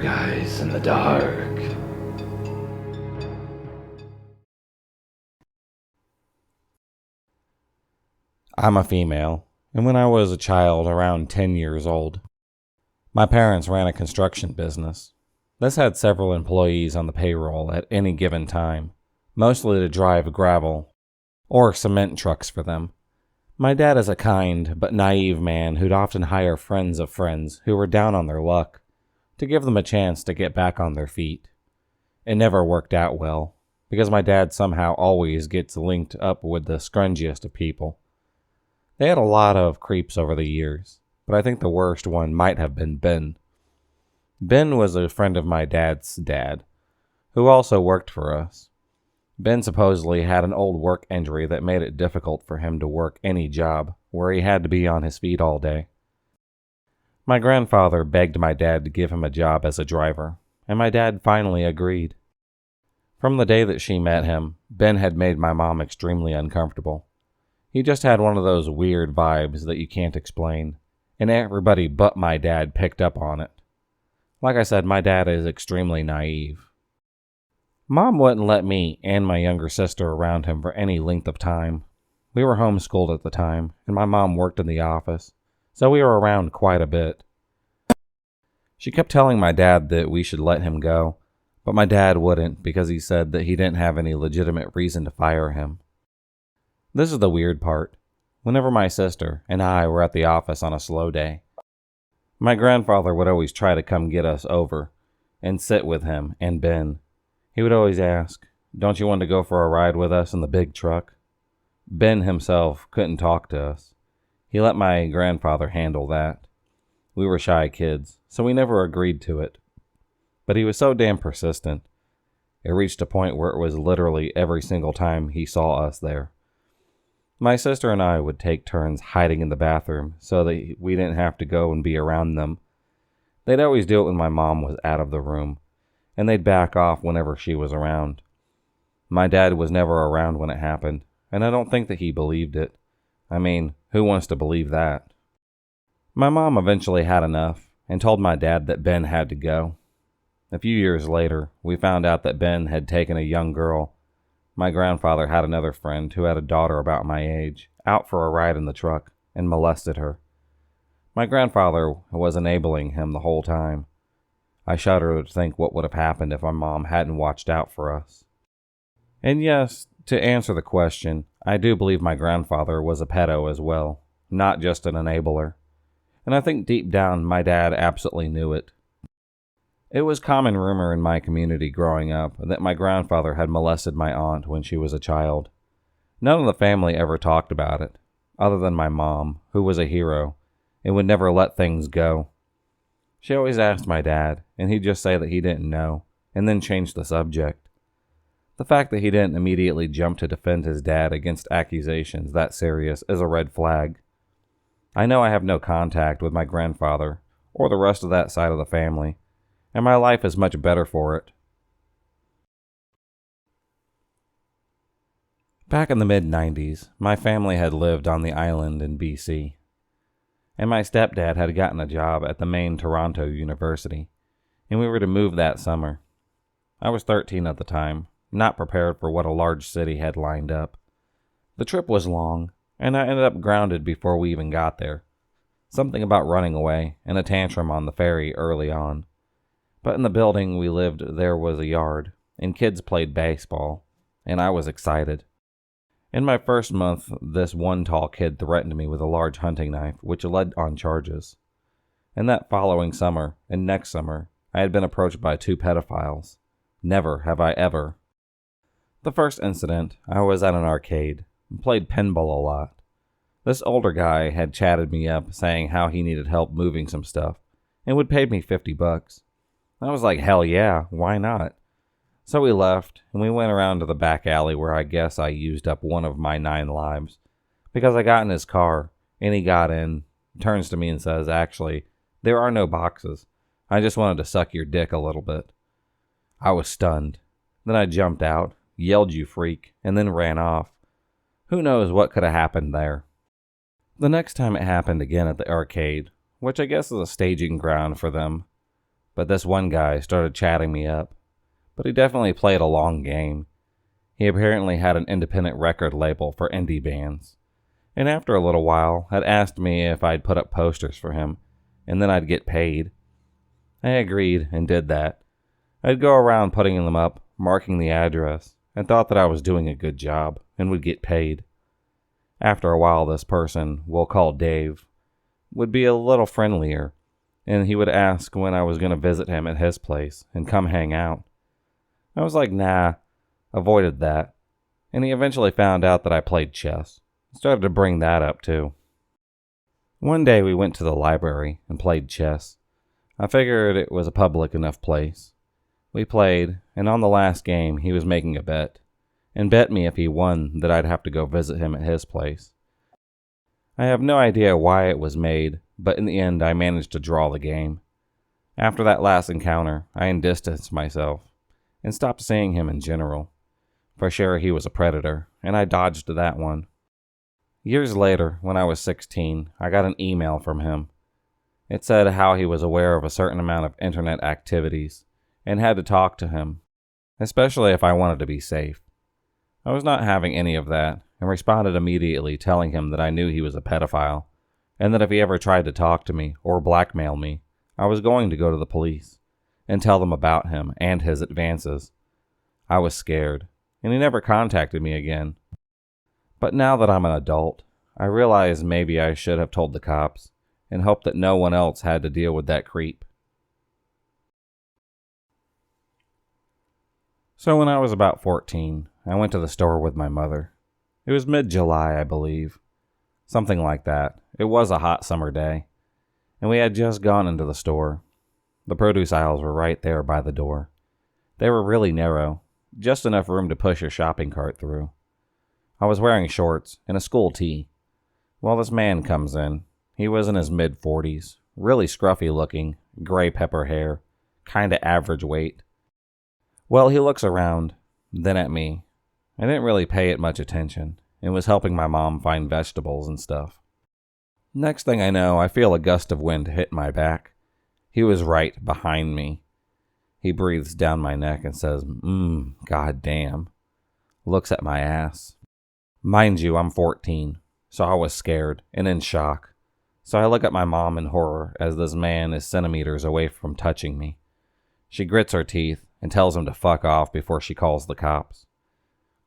guys in the dark. I'm a female, and when I was a child, around 10 years old, my parents ran a construction business. This had several employees on the payroll at any given time, mostly to drive gravel or cement trucks for them. My dad is a kind but naive man who'd often hire friends of friends who were down on their luck to give them a chance to get back on their feet. It never worked out well, because my dad somehow always gets linked up with the scrungiest of people. They had a lot of creeps over the years, but I think the worst one might have been Ben. Ben was a friend of my dad's dad, who also worked for us. Ben supposedly had an old work injury that made it difficult for him to work any job where he had to be on his feet all day. My grandfather begged my dad to give him a job as a driver, and my dad finally agreed. From the day that she met him, Ben had made my mom extremely uncomfortable. He just had one of those weird vibes that you can't explain, and everybody but my dad picked up on it. Like I said, my dad is extremely naive. Mom wouldn't let me and my younger sister around him for any length of time. We were homeschooled at the time, and my mom worked in the office, so we were around quite a bit. She kept telling my dad that we should let him go, but my dad wouldn't because he said that he didn't have any legitimate reason to fire him. This is the weird part. Whenever my sister and I were at the office on a slow day, my grandfather would always try to come get us over and sit with him and Ben. He would always ask, "Don't you want to go for a ride with us in the big truck?" Ben himself couldn't talk to us. He let my grandfather handle that. We were shy kids, so we never agreed to it. But he was so damn persistent, it reached a point where it was literally every single time he saw us there. My sister and I would take turns hiding in the bathroom so that we didn't have to go and be around them. They'd always do it when my mom was out of the room, and they'd back off whenever she was around. My dad was never around when it happened, and I don't think that he believed it. I mean, who wants to believe that? My mom eventually had enough and told my dad that Ben had to go. A few years later, we found out that Ben had taken a young girl. My grandfather had another friend who had a daughter about my age, out for a ride in the truck, and molested her. My grandfather was enabling him the whole time. I shudder to think what would have happened if my mom hadn't watched out for us. And yes, to answer the question, I do believe my grandfather was a pedo as well, not just an enabler. And I think deep down my dad absolutely knew it. It was common rumor in my community growing up that my grandfather had molested my aunt when she was a child. None of the family ever talked about it, other than my mom, who was a hero, and would never let things go. She always asked my dad, and he'd just say that he didn't know, and then change the subject. The fact that he didn't immediately jump to defend his dad against accusations that serious is a red flag. I know I have no contact with my grandfather, or the rest of that side of the family, and my life is much better for it. Back in the mid-90s, my family had lived on the island in BC, and my stepdad had gotten a job at the main Toronto University, and we were to move that summer. I was 13 at the time, not prepared for what a large city had lined up. The trip was long, and I ended up grounded before we even got there. Something about running away and a tantrum on the ferry early on. But in the building we lived there was a yard, and kids played baseball, and I was excited. In my first month, this one tall kid threatened me with a large hunting knife, which led on charges. And that following summer, and next summer, I had been approached by 2 pedophiles. Never have I ever. The first incident, I was at an arcade, and played pinball a lot. This older guy had chatted me up, saying how he needed help moving some stuff, and would pay me $50. I was like, hell yeah, why not? So we left, and we went around to the back alley where I guess I used up one of my 9 lives. Because I got in his car, and he got in, turns to me and says, "Actually, there are no boxes. I just wanted to suck your dick a little bit." I was stunned. Then I jumped out, yelled "you freak," and then ran off. Who knows what could have happened there. The next time it happened again at the arcade, which I guess is a staging ground for them. but this one guy started chatting me up. But he definitely played a long game. He apparently had an independent record label for indie bands, and after a little while had asked me if I'd put up posters for him, and then I'd get paid. I agreed and did that. I'd go around putting them up, marking the address, and thought that I was doing a good job and would get paid. After a while, this person, we'll call Dave, would be a little friendlier, and he would ask when I was going to visit him at his place and come hang out. I was like, nah, avoided that, and he eventually found out that I played chess. Started to bring that up too. One day we went to the library and played chess. I figured it was a public enough place. We played, and on the last game he was making a bet, and bet me if he won that I'd have to go visit him at his place. I have no idea why it was made, but in the end I managed to draw the game. After that last encounter, I distanced myself and stopped seeing him in general. For sure he was a predator, and I dodged that one. Years later, when I was 16, I got an email from him. It said how he was aware of a certain amount of internet activities and had to talk to him, especially if I wanted to be safe. I was not having any of that and responded immediately telling him that I knew he was a pedophile and that if he ever tried to talk to me or blackmail me, I was going to go to the police and tell them about him and his advances. I was scared, and he never contacted me again. But now that I'm an adult, I realize maybe I should have told the cops and hoped that no one else had to deal with that creep. So when I was about 14, I went to the store with my mother. It was mid-July, I believe. Something like that. It was a hot summer day, and we had just gone into the store. The produce aisles were right there by the door. They were really narrow, just enough room to push a shopping cart through. I was wearing shorts and a school tee. Well, this man comes in. He was in his mid-40s, really scruffy looking, gray pepper hair, kinda average weight. Well, he looks around, then at me. I didn't really pay it much attention, and was helping my mom find vegetables and stuff. Next thing I know, I feel a gust of wind hit my back. He was right behind me. He breathes down my neck and says, goddamn. Looks at my ass. Mind you, I'm 14, so I was scared and in shock. So I look at my mom in horror as this man is centimeters away from touching me. She grits her teeth and tells him to fuck off before she calls the cops.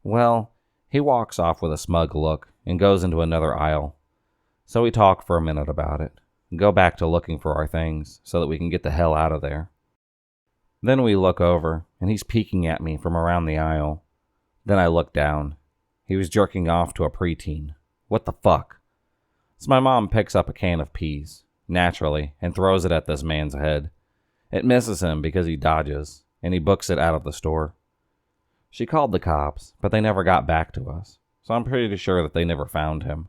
Well, he walks off with a smug look and goes into another aisle. So we talk for a minute about it and go back to looking for our things so that we can get the hell out of there. Then we look over and he's peeking at me from around the aisle. Then I look down. He was jerking off to a preteen. What the fuck? So my mom picks up a can of peas, naturally, and throws it at this man's head. It misses him because he dodges, and he books it out of the store. She called the cops, but they never got back to us, so I'm pretty sure that they never found him.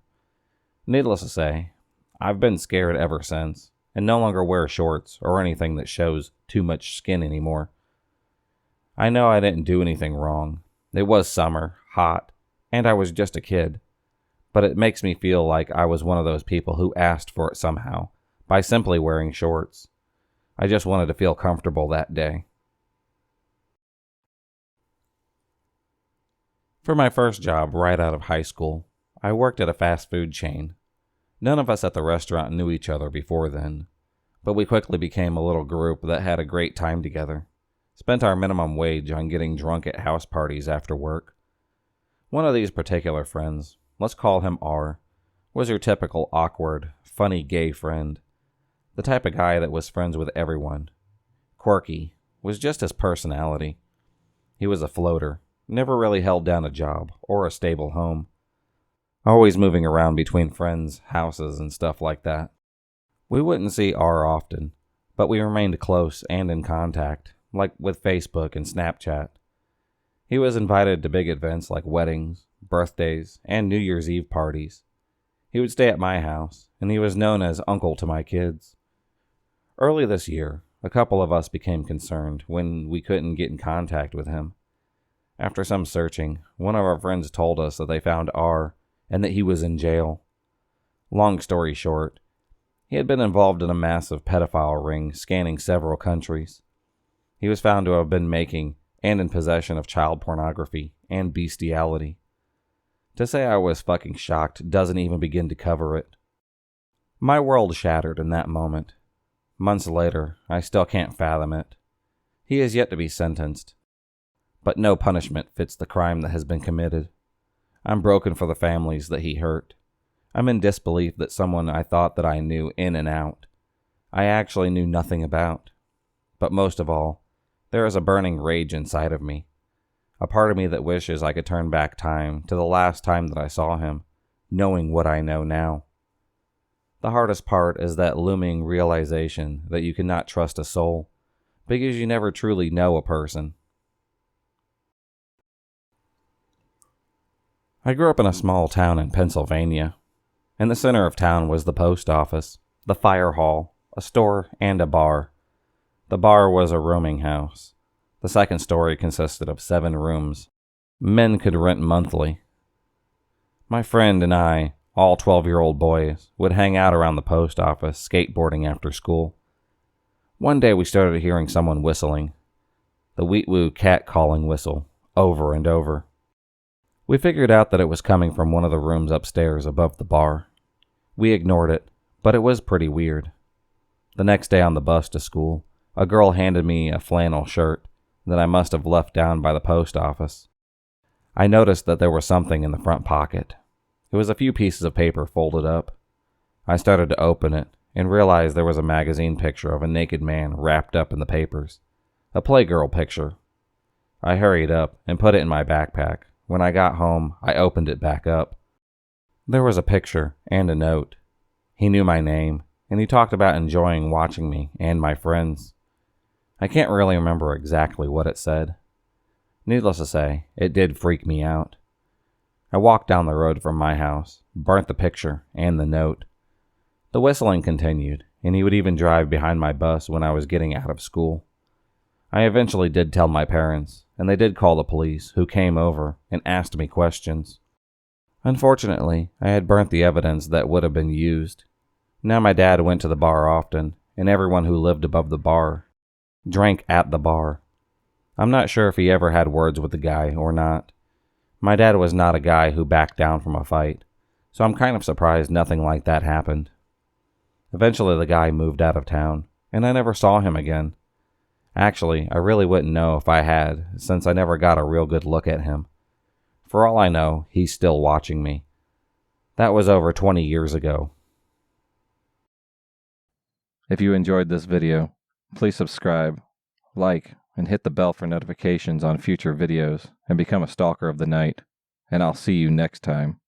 Needless to say, I've been scared ever since, and no longer wear shorts or anything that shows too much skin anymore. I know I didn't do anything wrong. It was summer, hot, and I was just a kid. But it makes me feel like I was one of those people who asked for it somehow, by simply wearing shorts. I just wanted to feel comfortable that day. For my first job right out of high school, I worked at a fast food chain. None of us at the restaurant knew each other before then, but we quickly became a little group that had a great time together. Spent our minimum wage on getting drunk at house parties after work. One of these particular friends, let's call him R, was your typical awkward, funny gay friend. The type of guy that was friends with everyone. Quirky, was just his personality. He was a floater, never really held down a job or a stable home. Always moving around between friends, houses, and stuff like that. We wouldn't see R often, but we remained close and in contact, like with Facebook and Snapchat. He was invited to big events like weddings, birthdays, and New Year's Eve parties. He would stay at my house, and he was known as uncle to my kids. Early this year, a couple of us became concerned when we couldn't get in contact with him. After some searching, one of our friends told us that they found R and that he was in jail. Long story short, He had been involved in a massive pedophile ring spanning several countries. He was found to have been making and in possession of child pornography and bestiality. To say I was fucking shocked doesn't even begin to cover it. My world shattered in that moment. Months later, I still can't fathom it. He is yet to be sentenced. But no punishment fits the crime that has been committed. I'm broken for the families that he hurt. I'm in disbelief that someone I thought that I knew in and out, I actually knew nothing about. But most of all, there is a burning rage inside of me. A part of me that wishes I could turn back time to the last time that I saw him, knowing what I know now. The hardest part is that looming realization that you cannot trust a soul because you never truly know a person. I grew up in a small town in Pennsylvania. In the center of town was the post office, the fire hall, a store, and a bar. The bar was a rooming house. The second story consisted of 7 rooms. Men could rent monthly. My friend and I, all 12-year-old boys, would hang out around the post office, skateboarding after school. One day we started hearing someone whistling, the weet-woo cat-calling whistle, over and over. We figured out that it was coming from one of the rooms upstairs above the bar. We ignored it, but it was pretty weird. The next day on the bus to school, a girl handed me a flannel shirt that I must have left down by the post office. I noticed that there was something in the front pocket. It was a few pieces of paper folded up. I started to open it and realized there was a magazine picture of a naked man wrapped up in the papers. A Playgirl picture. I hurried up and put it in my backpack. When I got home, I opened it back up. There was a picture and a note. He knew my name, and he talked about enjoying watching me and my friends. I can't really remember exactly what it said. Needless to say, it did freak me out. I walked down the road from my house, burnt the picture and the note. The whistling continued, and he would even drive behind my bus when I was getting out of school. I eventually did tell my parents, and they did call the police, who came over and asked me questions. Unfortunately, I had burnt the evidence that would have been used. Now my dad went to the bar often, and everyone who lived above the bar drank at the bar. I'm not sure if he ever had words with the guy or not. My dad was not a guy who backed down from a fight, so I'm kind of surprised nothing like that happened. Eventually the guy moved out of town, and I never saw him again. Actually, I really wouldn't know if I had, since I never got a real good look at him. For all I know, he's still watching me. That was over 20 years ago. If you enjoyed this video, please subscribe, like, and hit the bell for notifications on future videos, and become a stalker of the night. And I'll see you next time.